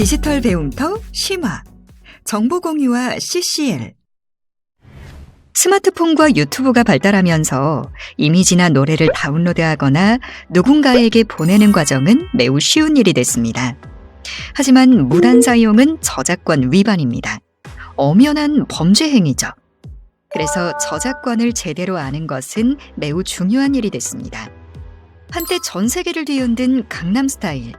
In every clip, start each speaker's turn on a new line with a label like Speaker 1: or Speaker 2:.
Speaker 1: 디지털 배움터 심화, 정보 공유와 CCL. 스마트폰과 유튜브가 발달하면서 이미지나 노래를 다운로드하거나 누군가에게 보내는 과정은 매우 쉬운 일이 됐습니다. 하지만 무단 사용은 저작권 위반입니다. 엄연한 범죄 행위죠. 그래서 저작권을 제대로 아는 것은 매우 중요한 일이 됐습니다. 한때 전 세계를 뒤흔든 강남스타일.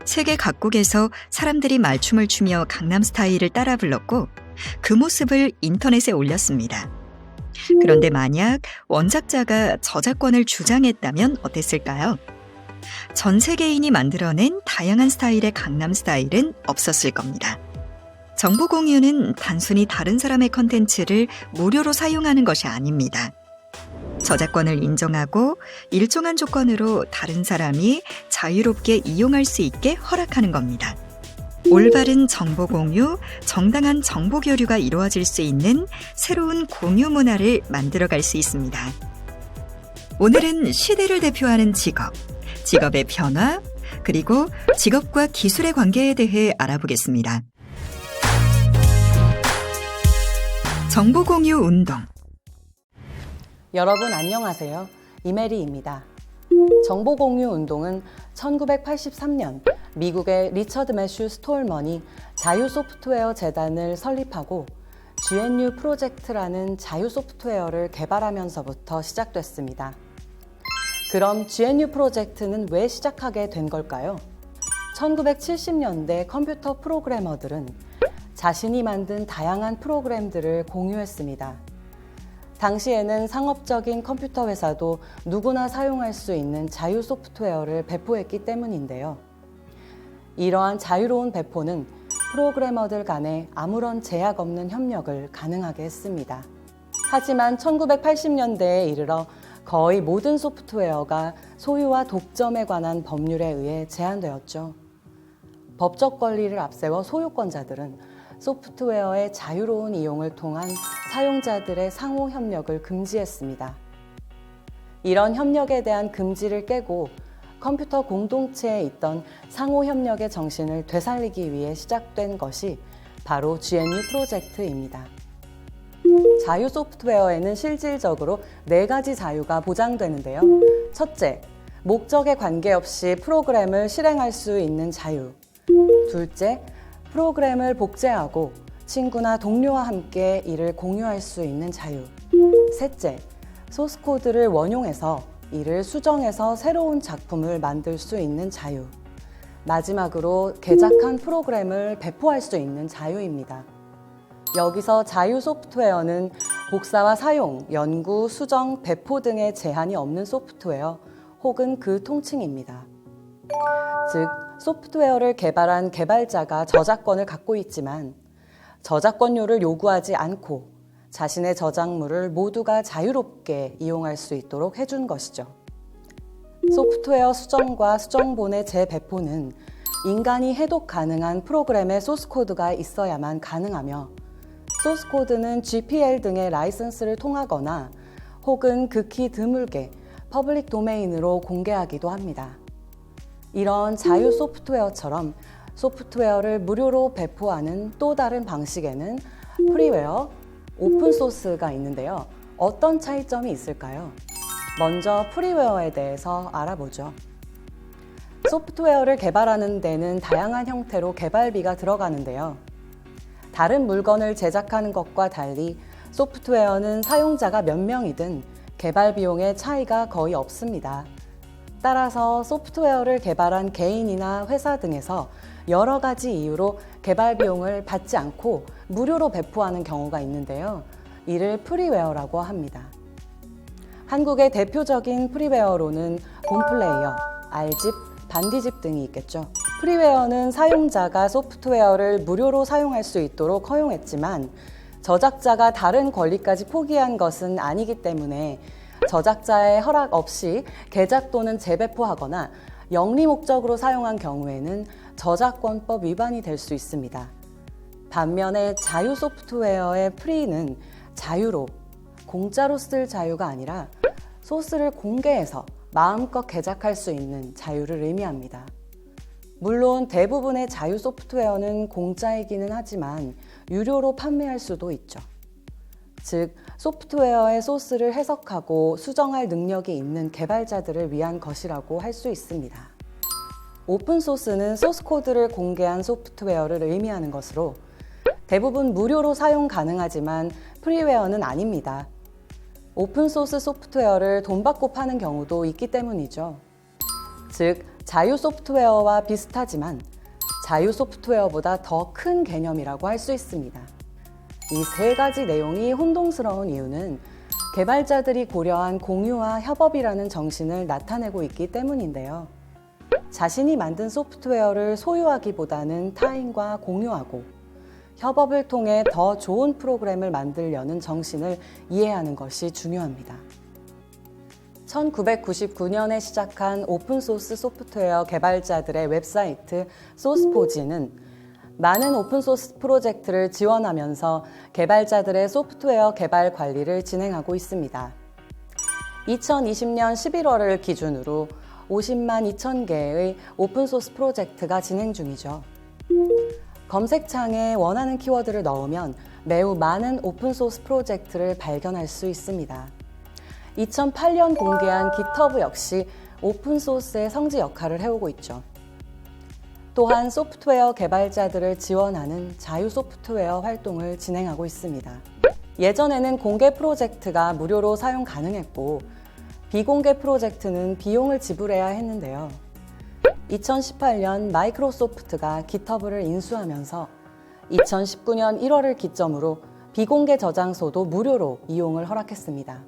Speaker 1: 세계 각국에서 사람들이 말춤을 추며 강남스타일을 따라 불렀고 그 모습을 인터넷에 올렸습니다. 그런데 만약 원작자가 저작권을 주장했다면 어땠을까요? 전 세계인이 만들어낸 다양한 스타일의 강남스타일은 없었을 겁니다. 정보 공유는 단순히 다른 사람의 컨텐츠를 무료로 사용하는 것이 아닙니다. 저작권을 인정하고 일정한 조건으로 다른 사람이 자유롭게 이용할 수 있게 허락하는 겁니다. 올바른 정보 공유, 정당한 정보 교류가 이루어질 수 있는 새로운 공유 문화를 만들어갈 수 있습니다. 오늘은 시대를 대표하는 직업, 직업의 변화, 그리고 직업과 기술의 관계에 대해 알아보겠습니다. 정보 공유 운동.
Speaker 2: 여러분 안녕하세요. 이메리입니다. 정보공유 운동은 1983년 미국의 리처드 매슈 스톨먼이 자유소프트웨어 재단을 설립하고 GNU 프로젝트라는 자유소프트웨어를 개발하면서부터 시작됐습니다. 그럼 GNU 프로젝트는 왜 시작하게 된 걸까요? 1970년대 컴퓨터 프로그래머들은 자신이 만든 다양한 프로그램들을 공유했습니다. 당시에는 상업적인 컴퓨터 회사도 누구나 사용할 수 있는 자유 소프트웨어를 배포했기 때문인데요. 이러한 자유로운 배포는 프로그래머들 간에 아무런 제약 없는 협력을 가능하게 했습니다. 하지만 1980년대에 이르러 거의 모든 소프트웨어가 소유와 독점에 관한 법률에 의해 제한되었죠. 법적 권리를 앞세워 소유권자들은 소프트웨어의 자유로운 이용을 통한 사용자들의 상호 협력을 금지했습니다. 이런 협력에 대한 금지를 깨고 컴퓨터 공동체에 있던 상호 협력의 정신을 되살리기 위해 시작된 것이 바로 GNU 프로젝트입니다. 자유 소프트웨어에는 실질적으로 4가지 자유가 보장되는데요. 첫째, 목적에 관계없이 프로그램을 실행할 수 있는 자유. 둘째, 프로그램을 복제하고 친구나 동료와 함께 이를 공유할 수 있는 자유. 셋째, 소스코드를 원용해서 이를 수정해서 새로운 작품을 만들 수 있는 자유. 마지막으로 개작한 프로그램을 배포할 수 있는 자유입니다. 여기서 자유 소프트웨어는 복사와 사용, 연구, 수정, 배포 등의 제한이 없는 소프트웨어 혹은 그 통칭입니다. 즉, 소프트웨어를 개발한 개발자가 저작권을 갖고 있지만 저작권료를 요구하지 않고 자신의 저작물을 모두가 자유롭게 이용할 수 있도록 해준 것이죠. 소프트웨어 수정과 수정본의 재배포는 인간이 해독 가능한 프로그램의 소스코드가 있어야만 가능하며 소스코드는 GPL 등의 라이선스를 통하거나 혹은 극히 드물게 퍼블릭 도메인으로 공개하기도 합니다. 이런 자유 소프트웨어처럼 소프트웨어를 무료로 배포하는 또 다른 방식에는 프리웨어, 오픈소스가 있는데요. 어떤 차이점이 있을까요? 먼저 프리웨어에 대해서 알아보죠. 소프트웨어를 개발하는 데는 다양한 형태로 개발비가 들어가는데요. 다른 물건을 제작하는 것과 달리 소프트웨어는 사용자가 몇 명이든 개발 비용의 차이가 거의 없습니다. 따라서 소프트웨어를 개발한 개인이나 회사 등에서 여러 가지 이유로 개발 비용을 받지 않고 무료로 배포하는 경우가 있는데요. 이를 프리웨어라고 합니다. 한국의 대표적인 프리웨어로는 봄플레이어, R집, 반디집 등이 있겠죠. 프리웨어는 사용자가 소프트웨어를 무료로 사용할 수 있도록 허용했지만 저작자가 다른 권리까지 포기한 것은 아니기 때문에 저작자의 허락 없이 개작 또는 재배포하거나 영리 목적으로 사용한 경우에는 저작권법 위반이 될 수 있습니다. 반면에 자유 소프트웨어의 프리는 자유로, 공짜로 쓸 자유가 아니라 소스를 공개해서 마음껏 개작할 수 있는 자유를 의미합니다. 물론 대부분의 자유 소프트웨어는 공짜이기는 하지만 유료로 판매할 수도 있죠. 즉, 소프트웨어의 소스를 해석하고 수정할 능력이 있는 개발자들을 위한 것이라고 할 수 있습니다. 오픈소스는 소스코드를 공개한 소프트웨어를 의미하는 것으로 대부분 무료로 사용 가능하지만 프리웨어는 아닙니다. 오픈소스 소프트웨어를 돈 받고 파는 경우도 있기 때문이죠. 즉, 자유 소프트웨어와 비슷하지만 자유 소프트웨어보다 더 큰 개념이라고 할 수 있습니다. 이 세 가지 내용이 혼동스러운 이유는 개발자들이 고려한 공유와 협업이라는 정신을 나타내고 있기 때문인데요. 자신이 만든 소프트웨어를 소유하기보다는 타인과 공유하고 협업을 통해 더 좋은 프로그램을 만들려는 정신을 이해하는 것이 중요합니다. 1999년에 시작한 오픈소스 소프트웨어 개발자들의 웹사이트 소스포지는 많은 오픈소스 프로젝트를 지원하면서 개발자들의 소프트웨어 개발 관리를 진행하고 있습니다. 2020년 11월을 기준으로 50만 2천 개의 오픈소스 프로젝트가 진행 중이죠. 검색창에 원하는 키워드를 넣으면 매우 많은 오픈소스 프로젝트를 발견할 수 있습니다. 2008년 공개한 GitHub 역시 오픈소스의 성지 역할을 해오고 있죠. 또한 소프트웨어 개발자들을 지원하는 자유 소프트웨어 활동을 진행하고 있습니다. 예전에는 공개 프로젝트가 무료로 사용 가능했고 비공개 프로젝트는 비용을 지불해야 했는데요. 2018년 마이크로소프트가 GitHub를 인수하면서 2019년 1월을 기점으로 비공개 저장소도 무료로 이용을 허락했습니다.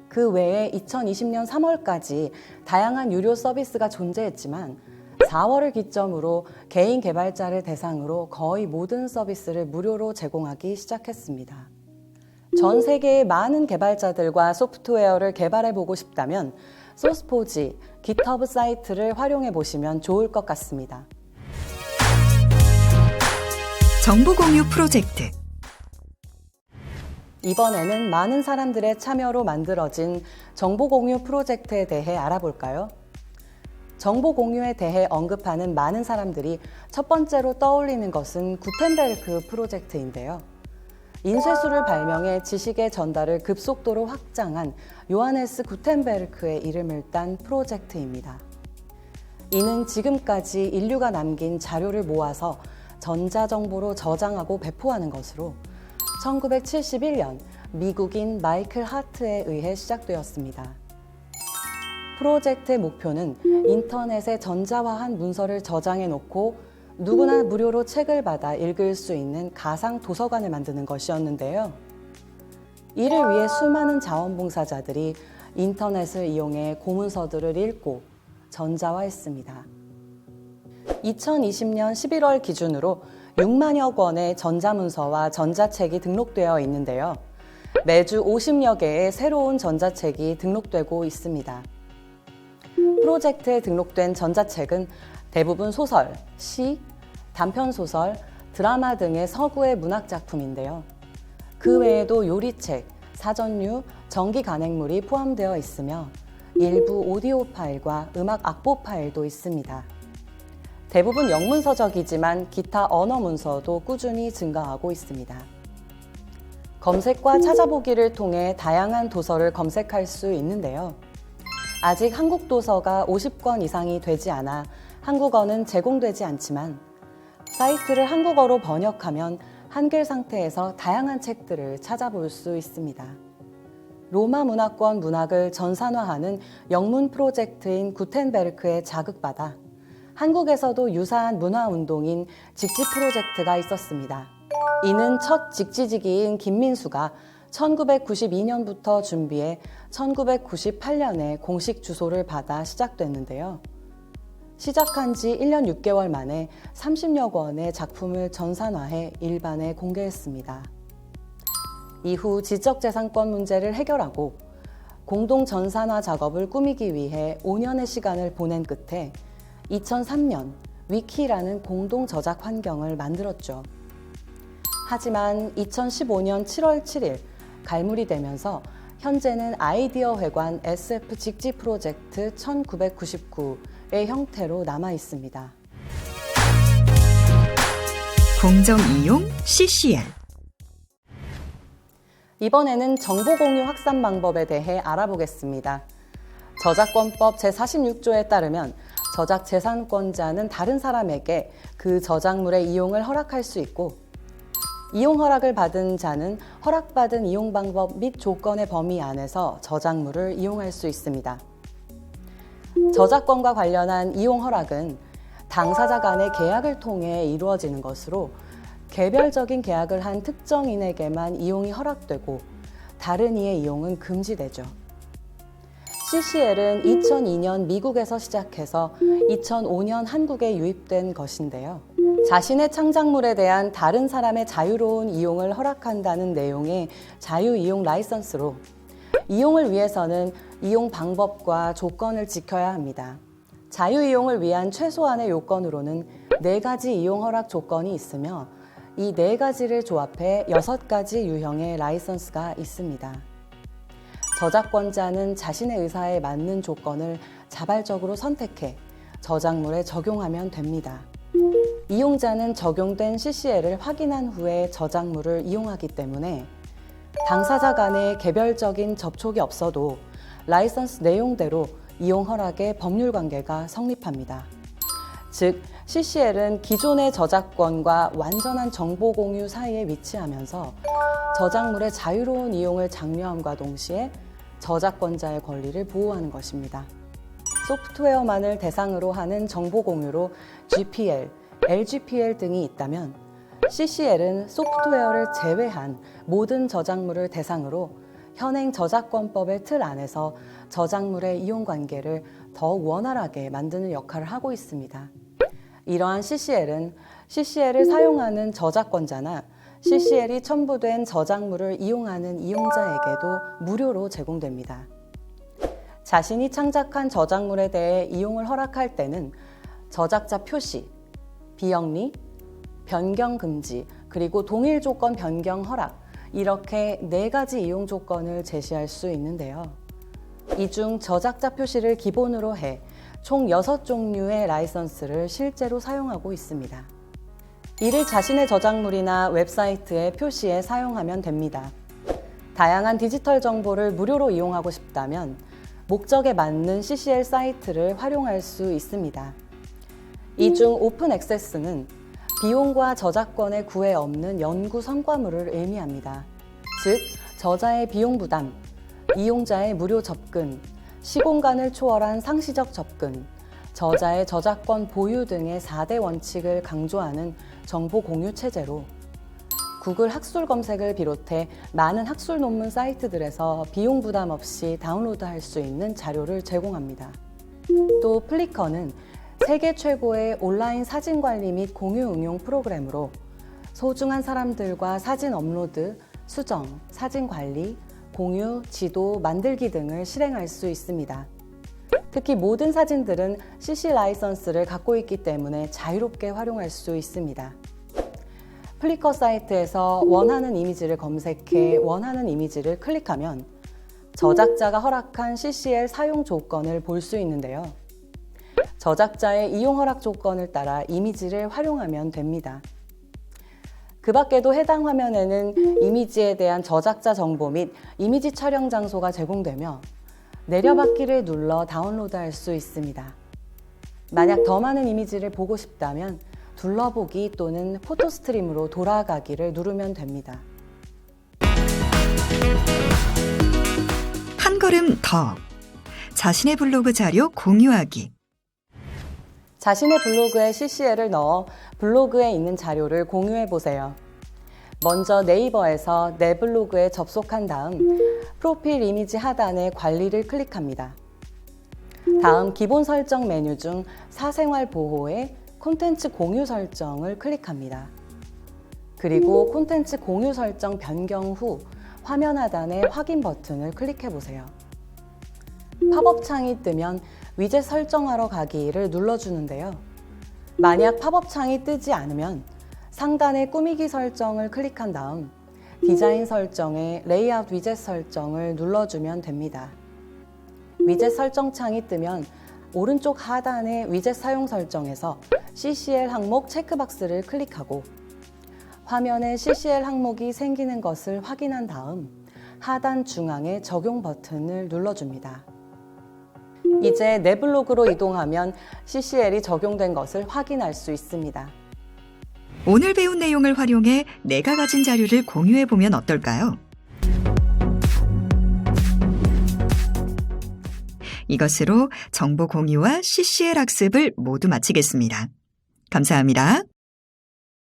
Speaker 2: 그 외에 2020년 3월까지 다양한 유료 서비스가 존재했지만 4월을 기점으로 개인 개발자를 대상으로 거의 모든 서비스를 무료로 제공하기 시작했습니다. 전 세계의 많은 개발자들과 소프트웨어를 개발해보고 싶다면 소스포지, GitHub 사이트를 활용해 보시면 좋을 것 같습니다.
Speaker 1: 정보 공유 프로젝트.
Speaker 2: 이번에는 많은 사람들의 참여로 만들어진 정보 공유 프로젝트에 대해 알아볼까요? 정보 공유에 대해 언급하는 많은 사람들이 첫 번째로 떠올리는 것은 구텐베르크 프로젝트인데요. 인쇄술을 발명해 지식의 전달을 급속도로 확장한 요하네스 구텐베르크의 이름을 딴 프로젝트입니다. 이는 지금까지 인류가 남긴 자료를 모아서 전자정보로 저장하고 배포하는 것으로 1971년 미국인 마이클 하트에 의해 시작되었습니다. 프로젝트의 목표는 인터넷에 전자화한 문서를 저장해 놓고 누구나 무료로 책을 받아 읽을 수 있는 가상 도서관을 만드는 것이었는데요. 이를 위해 수많은 자원봉사자들이 인터넷을 이용해 고문서들을 읽고 전자화했습니다. 2020년 11월 기준으로 6만여 권의 전자문서와 전자책이 등록되어 있는데요. 매주 50여 개의 새로운 전자책이 등록되고 있습니다. 프로젝트에 등록된 전자책은 대부분 소설, 시, 단편소설, 드라마 등의 서구의 문학작품인데요. 그 외에도 요리책, 사전류, 전기 간행물이 포함되어 있으며 일부 오디오 파일과 음악 악보 파일도 있습니다. 대부분 영문서적이지만 기타 언어 문서도 꾸준히 증가하고 있습니다. 검색과 찾아보기를 통해 다양한 도서를 검색할 수 있는데요. 아직 한국 도서가 50권 이상이 되지 않아 한국어는 제공되지 않지만 사이트를 한국어로 번역하면 한글 상태에서 다양한 책들을 찾아볼 수 있습니다. 로마 문화권 문학을 전산화하는 영문 프로젝트인 구텐베르크에 자극받아 한국에서도 유사한 문화운동인 직지 프로젝트가 있었습니다. 이는 첫 직지직이인 김민수가 1992년부터 준비해 1998년에 공식 주소를 받아 시작됐는데요. 시작한 지 1년 6개월 만에 30여 권의 작품을 전산화해 일반에 공개했습니다. 이후 지적재산권 문제를 해결하고 공동 전산화 작업을 꾸미기 위해 5년의 시간을 보낸 끝에 2003년 위키라는 공동 저작 환경을 만들었죠. 하지만 2015년 7월 7일 갈무리 되면서 현재는 아이디어 회관 SF 직지 프로젝트 1999의 형태로 남아 있습니다.
Speaker 1: 공정 이용 CCL.
Speaker 2: 이번에는 정보 공유 확산 방법에 대해 알아보겠습니다. 저작권법 제46조에 따르면 저작 재산권자는 다른 사람에게 그 저작물의 이용을 허락할 수 있고, 이용 허락을 받은 자는 허락받은 이용 방법 및 조건의 범위 안에서 저작물을 이용할 수 있습니다. 저작권과 관련한 이용 허락은 당사자 간의 계약을 통해 이루어지는 것으로 개별적인 계약을 한 특정인에게만 이용이 허락되고 다른 이의 이용은 금지되죠. CCL은 2002년 미국에서 시작해서 2005년 한국에 유입된 것인데요. 자신의 창작물에 대한 다른 사람의 자유로운 이용을 허락한다는 내용의 자유이용 라이선스로 이용을 위해서는 이용 방법과 조건을 지켜야 합니다. 자유이용을 위한 최소한의 요건으로는 4가지 이용 허락 조건이 있으며 이 4가지를 조합해 6가지 유형의 라이선스가 있습니다. 저작권자는 자신의 의사에 맞는 조건을 자발적으로 선택해 저작물에 적용하면 됩니다. 이용자는 적용된 CCL을 확인한 후에 저작물을 이용하기 때문에 당사자 간의 개별적인 접촉이 없어도 라이선스 내용대로 이용 허락의 법률 관계가 성립합니다. 즉, CCL은 기존의 저작권과 완전한 정보 공유 사이에 위치하면서 저작물의 자유로운 이용을 장려함과 동시에 저작권자의 권리를 보호하는 것입니다. 소프트웨어만을 대상으로 하는 정보 공유로 GPL, LGPL 등이 있다면 CCL은 소프트웨어를 제외한 모든 저작물을 대상으로 현행 저작권법의 틀 안에서 저작물의 이용 관계를 더욱 원활하게 만드는 역할을 하고 있습니다. 이러한 CCL은 CCL을 사용하는 저작권자나 CCL이 첨부된 저작물을 이용하는 이용자에게도 무료로 제공됩니다. 자신이 창작한 저작물에 대해 이용을 허락할 때는 저작자 표시, 비영리, 변경 금지, 그리고 동일 조건 변경 허락, 이렇게 4가지 이용 조건을 제시할 수 있는데요. 이 중 저작자 표시를 기본으로 해 총 6종류의 라이선스를 실제로 사용하고 있습니다. 이를 자신의 저작물이나 웹사이트의 표시에 사용하면 됩니다. 다양한 디지털 정보를 무료로 이용하고 싶다면 목적에 맞는 CCL 사이트를 활용할 수 있습니다. 이 중 오픈 액세스는 비용과 저작권의 구애 없는 연구 성과물을 의미합니다. 즉, 저자의 비용 부담, 이용자의 무료 접근, 시공간을 초월한 상시적 접근, 저자의 저작권 보유 등의 4대 원칙을 강조하는 정보 공유 체제로 구글 학술 검색을 비롯해 많은 학술 논문 사이트들에서 비용 부담 없이 다운로드할 수 있는 자료를 제공합니다. 또 플리커는 세계 최고의 온라인 사진 관리 및 공유 응용 프로그램으로 소중한 사람들과 사진 업로드, 수정, 사진 관리, 공유, 지도, 만들기 등을 실행할 수 있습니다. 특히 모든 사진들은 CC 라이선스를 갖고 있기 때문에 자유롭게 활용할 수 있습니다. 플리커 사이트에서 원하는 이미지를 검색해 원하는 이미지를 클릭하면 저작자가 허락한 CCL 사용 조건을 볼 수 있는데요. 저작자의 이용 허락 조건을 따라 이미지를 활용하면 됩니다. 그 밖에도 해당 화면에는 이미지에 대한 저작자 정보 및 이미지 촬영 장소가 제공되며 내려받기를 눌러 다운로드할 수 있습니다. 만약 더 많은 이미지를 보고 싶다면 둘러보기 또는 포토 스트림으로 돌아가기를 누르면 됩니다.
Speaker 1: 한 걸음 더. 자신의 블로그 자료 공유하기.
Speaker 2: 자신의 블로그에 CCL을 넣어 블로그에 있는 자료를 공유해 보세요. 먼저 네이버에서 내 블로그에 접속한 다음 프로필 이미지 하단의 관리를 클릭합니다. 다음 기본 설정 메뉴 중 사생활 보호에 콘텐츠 공유 설정을 클릭합니다. 그리고 콘텐츠 공유 설정 변경 후 화면 하단의 확인 버튼을 클릭해 보세요. 팝업 창이 뜨면 위젯 설정하러 가기를 눌러주는데요. 만약 팝업 창이 뜨지 않으면 상단의 꾸미기 설정을 클릭한 다음 디자인 설정에 레이아웃 위젯 설정을 눌러주면 됩니다. 위젯 설정 창이 뜨면 오른쪽 하단의 위젯 사용 설정에서 CCL 항목 체크박스를 클릭하고 화면에 CCL 항목이 생기는 것을 확인한 다음 하단 중앙의 적용 버튼을 눌러줍니다. 이제 내 블로그로 이동하면 CCL이 적용된 것을 확인할 수 있습니다.
Speaker 1: 오늘 배운 내용을 활용해 내가 가진 자료를 공유해보면 어떨까요? 이것으로 정보 공유와 CCL 학습을 모두 마치겠습니다. 감사합니다.